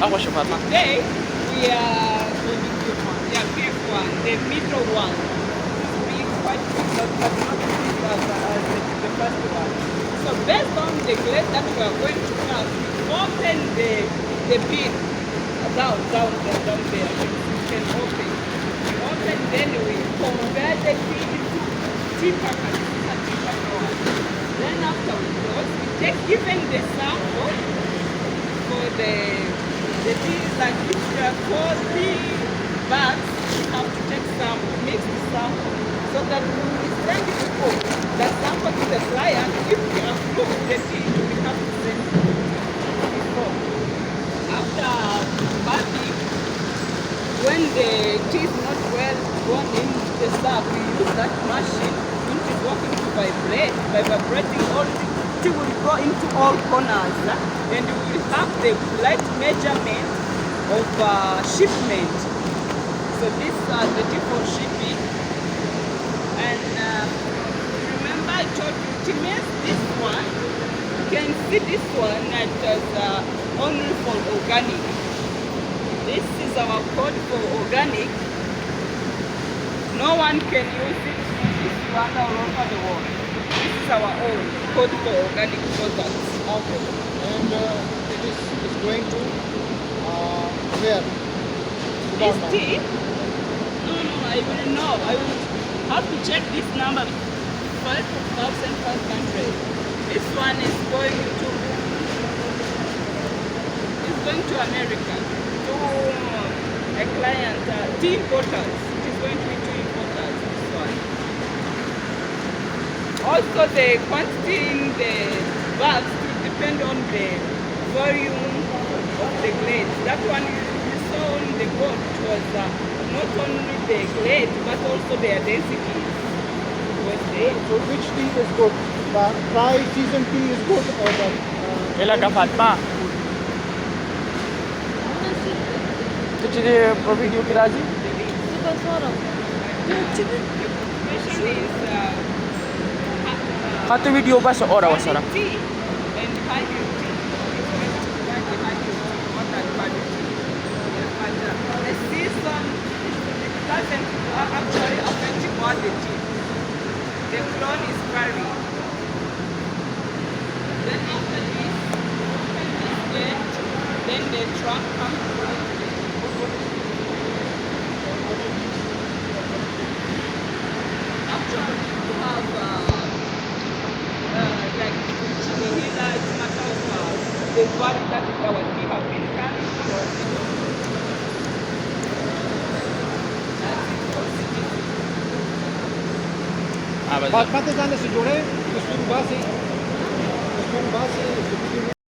أقوى شوفاتها. Today we are PF1, the middle one. Be quite big, but not as big as the first one. So based on the grade that we are going to have, we open the pit down there. You can open. We open, then we convert the pit to tea packers. Then afterwards, we take even the sample for the things like if there are 40 bags, we have to take some, mix the sample, so that we will send people the sample to the client. If we approve the tea, we have to send it before. After bagging, when the tea is not well gone in the sack, we use that machine which is working to vibrate. By vibrating, all the tea will go into all corners, and we will have the right measurement of shipment. So these are the tea for shipping. And remember I told you to make this one. You can see this one that is only for organic. This is our code for organic. No one can use it. This one all over the world. This is our own code for organic products. Okay. And it is going to where? This tea? No, I will know. I will have to check this number. 5,500. This one is going to America. To a client, tea importers. It is going to be tea importers. This one. Also, the quantity in the bags will depend on the volume of the grade. That one you saw on the board was not only the grade but also their density. So which tea is good? The dry season tea is good or the إلى فاطمة. تجري فيديو كرازي. Especially is خاطر فيديو بس أورا وصلنا. tea and hybrid tea. It's going to be like the hybrid tea, not that hybrid tea. But the season doesn't actually affect quality. The clone is varied. Then after this, open this gate, then the trunk comes through. Actually, you have like chili here, it's a matter of the value that our tea have been carrying from. Ah, بس. बात बातें जाने से जुड़े, कस्तूरबा से